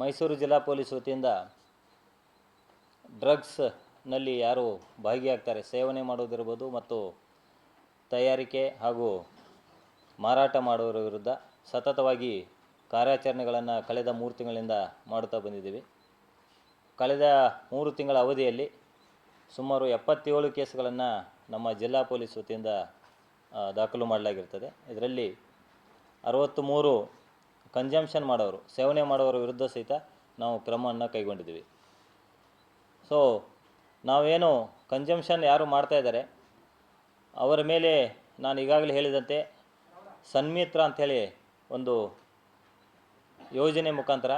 ಮೈಸೂರು ಜಿಲ್ಲಾ ಪೊಲೀಸ್ ವತಿಯಿಂದ ಡ್ರಗ್ಸ್ನಲ್ಲಿ ಯಾರು ಭಾಗಿಯಾಗ್ತಾರೆ, ಸೇವನೆ ಮಾಡೋದಿರ್ಬೋದು ಮತ್ತು ತಯಾರಿಕೆ ಹಾಗೂ ಮಾರಾಟ ಮಾಡುವವರ ವಿರುದ್ಧ ಸತತವಾಗಿ ಕಾರ್ಯಾಚರಣೆಗಳನ್ನು ಕಳೆದ 3 ತಿಂಗಳಿಂದ ಮಾಡುತ್ತಾ ಬಂದಿದ್ದೀವಿ. ಕಳೆದ 3 ತಿಂಗಳ ಅವಧಿಯಲ್ಲಿ ಸುಮಾರು 77 ಕೇಸ್ಗಳನ್ನು ನಮ್ಮ ಜಿಲ್ಲಾ ಪೊಲೀಸ್ ವತಿಯಿಂದ ದಾಖಲು ಮಾಡಲಾಗಿರ್ತದೆ. ಇದರಲ್ಲಿ 63 ಕನ್ಸಂಪ್ಷನ್ ಮಾಡೋರು, ಸೇವನೆ ಮಾಡೋರ ವಿರುದ್ಧ ಸಹಿತ ನಾವು ಕ್ರಮವನ್ನು ಕೈಗೊಂಡಿದ್ದೀವಿ. ಸೊ ನಾವೇನು ಕನ್ಸಂಪ್ಷನ್ ಯಾರು ಮಾಡ್ತಾಯಿದ್ದಾರೆ ಅವರ ಮೇಲೆ ನಾನು ಈಗಾಗಲೇ ಹೇಳಿದಂತೆ ಸನ್ಮಿತ್ರ ಅಂಥೇಳಿ ಒಂದು ಯೋಜನೆ ಮುಖಾಂತರ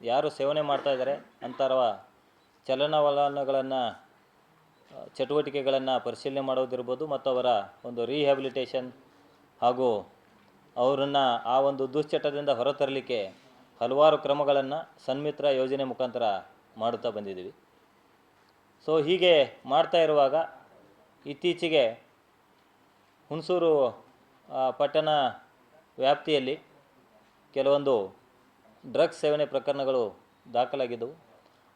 ಯಾರು ಸೇವನೆ ಮಾಡ್ತಾಯಿದ್ದಾರೆ ಅಂಥವರ ಚಲನವಲನಗಳನ್ನು ಚಟುವಟಿಕೆಗಳನ್ನು ಪರಿಶೀಲನೆ ಮಾಡೋದಿರ್ಬೋದು ಮತ್ತು ಅವರ ಒಂದು ರೀಹ್ಯಾಬಿಲಿಟೇಷನ್ ಹಾಗೂ ಅವರನ್ನು ಆ ಒಂದು ದುಶ್ಚಟದಿಂದ ಹೊರತರಲಿಕ್ಕೆ ಹಲವಾರು ಕ್ರಮಗಳನ್ನು ಸನ್ಮಿತ್ರ ಯೋಜನೆ ಮುಖಾಂತರ ಮಾಡುತ್ತಾ ಬಂದಿದ್ದೀವಿ. ಸೊ ಹೀಗೆ ಮಾಡ್ತಾ ಇರುವಾಗ ಇತ್ತೀಚೆಗೆ ಹುಣಸೂರು ಪಟ್ಟಣ ವ್ಯಾಪ್ತಿಯಲ್ಲಿ ಕೆಲವೊಂದು ಡ್ರಗ್ಸ್ ಸೇವನೆ ಪ್ರಕರಣಗಳು ದಾಖಲಾಗಿದ್ದವು.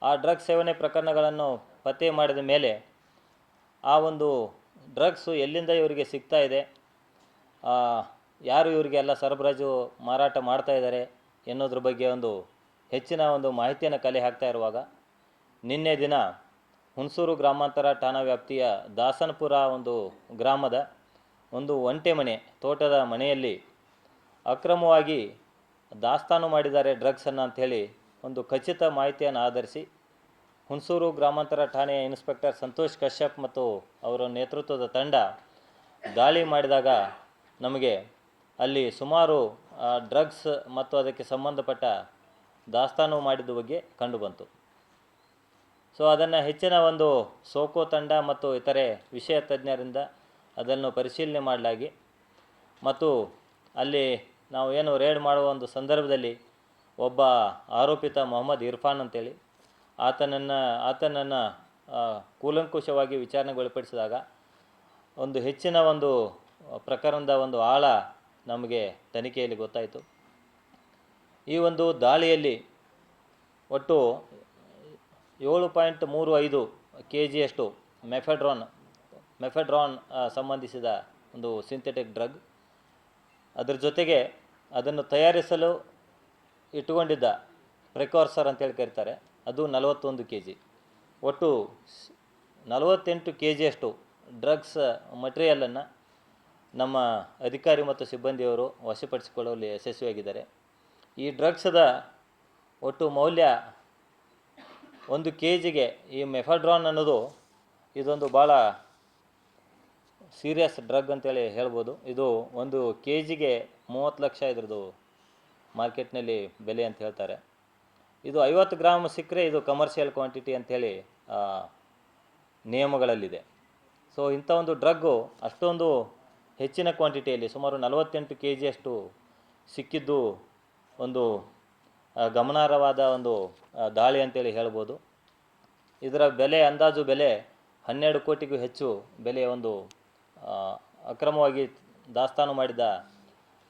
ಆ ಡ್ರಗ್ಸ್ ಸೇವನೆ ಪ್ರಕರಣಗಳನ್ನು ಪತ್ತೆ ಮಾಡಿದ ಮೇಲೆ ಆ ಒಂದು ಡ್ರಗ್ಸು ಎಲ್ಲಿಂದ ಇವರಿಗೆ ಸಿಗ್ತಾ ಇದೆ, ಯಾರು ಇವರಿಗೆಲ್ಲ ಸರಬರಾಜು ಮಾರಾಟ ಮಾಡ್ತಾ ಇದ್ದಾರೆ ಎನ್ನುವುದ್ರ ಬಗ್ಗೆ ಒಂದು ಹೆಚ್ಚಿನ ಒಂದು ಮಾಹಿತಿಯನ್ನು ಕಲೆ ಹಾಕ್ತಾ ಇರುವಾಗ ನಿನ್ನೆ ದಿನ ಹುಣಸೂರು ಗ್ರಾಮಾಂತರ ಠಾಣಾ ವ್ಯಾಪ್ತಿಯ ದಾಸನಪುರ ಒಂದು ಗ್ರಾಮದ ಒಂದು ಒಂಟೆ ಮನೆ, ತೋಟದ ಮನೆಯಲ್ಲಿ ಅಕ್ರಮವಾಗಿ ದಾಸ್ತಾನು ಮಾಡಿದ್ದಾರೆ ಡ್ರಗ್ಸನ್ನು ಅಂಥೇಳಿ ಒಂದು ಖಚಿತ ಮಾಹಿತಿಯನ್ನು ಆಧರಿಸಿ ಹುಣಸೂರು ಗ್ರಾಮಾಂತರ ಠಾಣೆಯ ಇನ್ಸ್ಪೆಕ್ಟರ್ ಸಂತೋಷ್ ಕಶ್ಯಪ್ ಮತ್ತು ಅವರ ನೇತೃತ್ವದ ತಂಡ ದಾಳಿ ಮಾಡಿದಾಗ ನಮಗೆ ಅಲ್ಲಿ ಸುಮಾರು ಡ್ರಗ್ಸ್ ಮತ್ತು ಅದಕ್ಕೆ ಸಂಬಂಧಪಟ್ಟ ದಾಸ್ತಾನು ಮಾಡಿದ ಬಗ್ಗೆ ಕಂಡುಬಂತು. ಸೊ ಅದನ್ನು ಹೆಚ್ಚಿನ ಒಂದು ಸೋಕೋ ತಂಡ ಮತ್ತು ಇತರೆ ವಿಷಯ ತಜ್ಞರಿಂದ ಅದನ್ನು ಪರಿಶೀಲನೆ ಮಾಡಲಾಗಿ ಮತ್ತು ಅಲ್ಲಿ ನಾವು ಏನು ರೇಡ್ ಮಾಡುವ ಒಂದು ಸಂದರ್ಭದಲ್ಲಿ ಒಬ್ಬ ಆರೋಪಿತ ಮೊಹಮ್ಮದ್ ಇರ್ಫಾನ್ ಅಂತೇಳಿ ಆತನನ್ನು ಕೂಲಂಕುಷವಾಗಿ ವಿಚಾರಣೆಗೊಳಪಡಿಸಿದಾಗ ಒಂದು ಹೆಚ್ಚಿನ ಒಂದು ಪ್ರಕರಣದ ಒಂದು ಆಳ ನಮಗೆ ತನಿಖೆಯಲ್ಲಿ ಗೊತ್ತಾಯಿತು. ಈ ಒಂದು ದಾಳಿಯಲ್ಲಿ ಒಟ್ಟು 7.35 kgಯಷ್ಟು ಮೆಫೆಡ್ರಾನ್ ಸಂಬಂಧಿಸಿದ ಒಂದು ಸಿಂಥೆಟಿಕ್ ಡ್ರಗ್, ಅದರ ಜೊತೆಗೆ ಅದನ್ನು ತಯಾರಿಸಲು ಇಟ್ಟುಕೊಂಡಿದ್ದ ಪ್ರಿಕಾರ್ಸರ್ ಅಂತೇಳಿ ಕರೀತಾರೆ, ಅದು 41 kg, ಒಟ್ಟು 48 kgಯಷ್ಟು ಡ್ರಗ್ಸ್ ಮಟೀರಿಯಲನ್ನು ನಮ್ಮ ಅಧಿಕಾರಿ ಮತ್ತು ಸಿಬ್ಬಂದಿಯವರು ವಶಪಡಿಸಿಕೊಳ್ಳುವಲ್ಲಿ ಯಶಸ್ವಿಯಾಗಿದ್ದಾರೆ. ಈ ಡ್ರಗ್ಸದ ಒಟ್ಟು ಮೌಲ್ಯ 1 kgಗೆ ಈ ಮೆಫೆಡ್ರಾನ್ ಅನ್ನೋದು ಇದೊಂದು ಭಾಳ ಸೀರಿಯಸ್ ಡ್ರಗ್ ಅಂತೇಳಿ ಹೇಳ್ಬೋದು. ಇದು 1 kgಗೆ 30 ಲಕ್ಷ ಇದ್ರದ್ದು ಮಾರ್ಕೆಟ್ನಲ್ಲಿ ಬೆಲೆ ಅಂತ ಹೇಳ್ತಾರೆ. ಇದು 50 ಗ್ರಾಮ್ ಸಿಕ್ಕರೆ ಇದು ಕಮರ್ಷಿಯಲ್ ಕ್ವಾಂಟಿಟಿ ಅಂಥೇಳಿ ನಿಯಮಗಳಲ್ಲಿದೆ. ಸೊ ಇಂಥ ಒಂದು ಡ್ರಗ್ಗು ಅಷ್ಟೊಂದು ಹೆಚ್ಚಿನ ಕ್ವಾಂಟಿಟಿಯಲ್ಲಿ ಸುಮಾರು 48 kgಯಷ್ಟು ಸಿಕ್ಕಿದ್ದು ಒಂದು ಗಮನಾರ್ಹವಾದ ಒಂದು ದಾಳಿ ಅಂತೇಳಿ ಹೇಳ್ಬೋದು. ಇದರ ಅಂದಾಜು ಬೆಲೆ 12 ಕೋಟಿಗೂ ಹೆಚ್ಚು ಬೆಲೆಯ ಒಂದು ಅಕ್ರಮವಾಗಿ ದಾಸ್ತಾನು ಮಾಡಿದ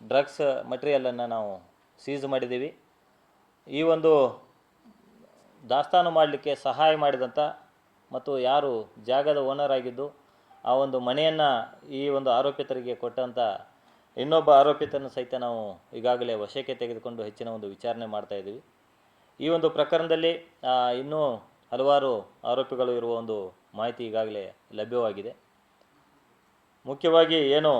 ಡ್ರಗ್ಸ್ ಮಟೀರಿಯಲನ್ನು ನಾವು ಸೀಸ್ ಮಾಡಿದ್ದೀವಿ. ಈ ಒಂದು ದಾಸ್ತಾನು ಮಾಡಲಿಕ್ಕೆ ಸಹಾಯ ಮಾಡಿದಂಥ ಮತ್ತು ಯಾರು ಜಾಗದ ಓನರ್ ಆಗಿದ್ದು ಆ ಒಂದು ಮನೆಯನ್ನು ಈ ಒಂದು ಆರೋಪಿತರಿಗೆ ಕೊಟ್ಟಂಥ ಇನ್ನೊಬ್ಬ ಆರೋಪಿತನ ಸಹಿತ ನಾವು ಈಗಾಗಲೇ ವಶಕ್ಕೆ ತೆಗೆದುಕೊಂಡು ಹೆಚ್ಚಿನ ಒಂದು ವಿಚಾರಣೆ ಮಾಡ್ತಾಯಿದ್ದೀವಿ. ಈ ಒಂದು ಪ್ರಕರಣದಲ್ಲಿ ಇನ್ನೂ ಹಲವಾರು ಆರೋಪಿಗಳು ಇರುವ ಒಂದು ಮಾಹಿತಿ ಈಗಾಗಲೇ ಲಭ್ಯವಾಗಿದೆ. ಮುಖ್ಯವಾಗಿ ಏನು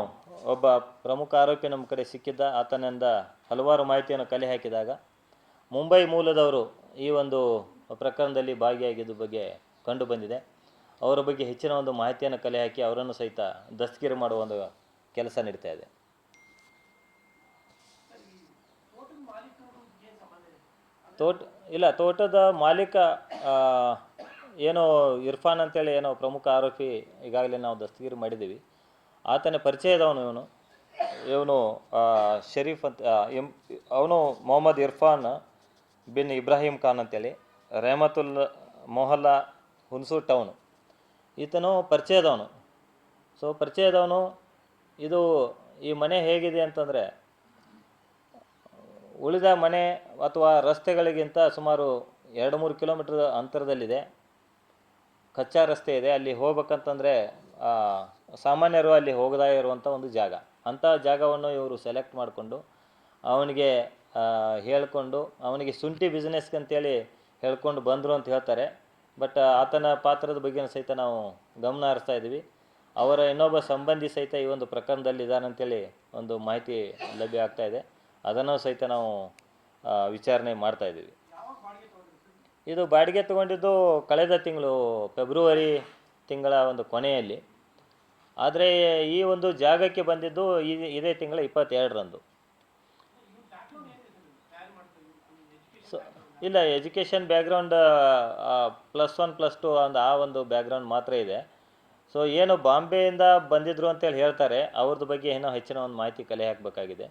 ಒಬ್ಬ ಪ್ರಮುಖ ಆರೋಪಿ ನಮ್ಮ ಕಡೆ ಸಿಕ್ಕಿದ್ದ, ಆತನಿಂದ ಹಲವಾರು ಮಾಹಿತಿಯನ್ನು ಕಲೆ ಹಾಕಿದಾಗ ಮುಂಬೈ ಮೂಲದವರು ಈ ಒಂದು ಪ್ರಕರಣದಲ್ಲಿ ಭಾಗಿಯಾಗಿದ್ದ ಬಗ್ಗೆ ಕಂಡು ಬಂದಿದೆ. ಅವರ ಬಗ್ಗೆ ಹೆಚ್ಚಿನ ಒಂದು ಮಾಹಿತಿಯನ್ನು ಕಲೆ ಹಾಕಿ ಅವರನ್ನು ಸಹಿತ ದಸ್ತಗಿರಿ ಮಾಡುವ ಒಂದು ಕೆಲಸ ನಡೀತಾ ಇದೆ. ತೋಟದ ಮಾಲೀಕ ಏನೋ ಇರ್ಫಾನ್ ಅಂತೇಳಿ ಏನೋ ಪ್ರಮುಖ ಆರೋಪಿ ಈಗಾಗಲೇ ನಾವು ದಸ್ತಗಿರಿ ಮಾಡಿದ್ದೀವಿ. ಆತನ ಪರಿಚಯದವನು ಇವನು ಶರೀಫ್ ಅಂತ, ಅವನು ಮೊಹಮ್ಮದ್ ಇರ್ಫಾನ್ ಬಿನ್ ಇಬ್ರಾಹಿಂ ಖಾನ್ ಅಂತೇಳಿ, ರೆಹಮತುಲ್ ಮೊಹಲ್ಲಾ, ಹುಣಸೂರು ಟೌನು. ಈತನು ಪರಿಚಯದವನು. ಸೊ ಪರಿಚಯದವನು. ಇದು ಈ ಮನೆ ಹೇಗಿದೆ ಅಂತಂದರೆ ಉಳಿದ ಮನೆ ಅಥವಾ ರಸ್ತೆಗಳಿಗಿಂತ ಸುಮಾರು 2-3 ಕಿಲೋಮೀಟ್ರ್ ಅಂತರದಲ್ಲಿದೆ. ಕಚ್ಚಾ ರಸ್ತೆ ಇದೆ. ಅಲ್ಲಿ ಹೋಗ್ಬೇಕಂತಂದರೆ ಸಾಮಾನ್ಯರು ಅಲ್ಲಿ ಹೋಗದೇ ಇರುವಂಥ ಒಂದು ಜಾಗ. ಅಂಥ ಜಾಗವನ್ನು ಇವರು ಸೆಲೆಕ್ಟ್ ಮಾಡಿಕೊಂಡು ಅವನಿಗೆ ಹೇಳಿಕೊಂಡು ಅವನಿಗೆ ಶುಂಠಿ ಬಿಸ್ನೆಸ್ಗೆ ಅಂತೇಳಿ ಹೇಳ್ಕೊಂಡು ಬಂದರು ಅಂತ ಹೇಳ್ತಾರೆ. ಬಟ್ ಆತನ ಪಾತ್ರದ ಬಗ್ಗೆ ಸಹಿತ ನಾವು ಗಮನ ಹರಿಸ್ತಾ ಇದ್ದೀವಿ. ಅವರ ಇನ್ನೊಬ್ಬ ಸಂಬಂಧಿ ಸಹಿತ ಈ ಒಂದು ಪ್ರಕರಣದಲ್ಲಿ ಇದ್ದಾನಂತೇಳಿ ಒಂದು ಮಾಹಿತಿ ಲಭ್ಯ ಆಗ್ತಾ ಇದೆ. ಅದನ್ನು ಸಹಿತ ನಾವು ವಿಚಾರಣೆ ಮಾಡ್ತಾ ಇದ್ದೀವಿ. ಇದು ಬಾಡಿಗೆ ತೊಗೊಂಡಿದ್ದು ಕಳೆದ ತಿಂಗಳು ಫೆಬ್ರವರಿ ತಿಂಗಳ ಒಂದು ಕೊನೆಯಲ್ಲಿ. ಆದರೆ ಈ ಒಂದು ಜಾಗಕ್ಕೆ ಬಂದಿದ್ದು ಇದೇ ತಿಂಗಳ 22ರಂದು. ಸೊ ಇಲ್ಲ, ಎಜುಕೇಷನ್ ಬ್ಯಾಕ್ಗ್ರೌಂಡ್ +1 +2 ಆ ಒಂದು ಬ್ಯಾಕ್ಗ್ರೌಂಡ್ ಮಾತ್ರ ಇದೆ. ಸೊ ಏನು ಬಾಂಬೆಯಿಂದ ಬಂದಿದ್ರು ಅಂತೇಳಿ ಹೇಳ್ತಾರೆ, ಅವ್ರದ್ದು ಬಗ್ಗೆ ಏನೋ ಹೆಚ್ಚಿನ ಒಂದು ಮಾಹಿತಿ ಕಲೆ ಹಾಕಬೇಕಾಗಿದೆ.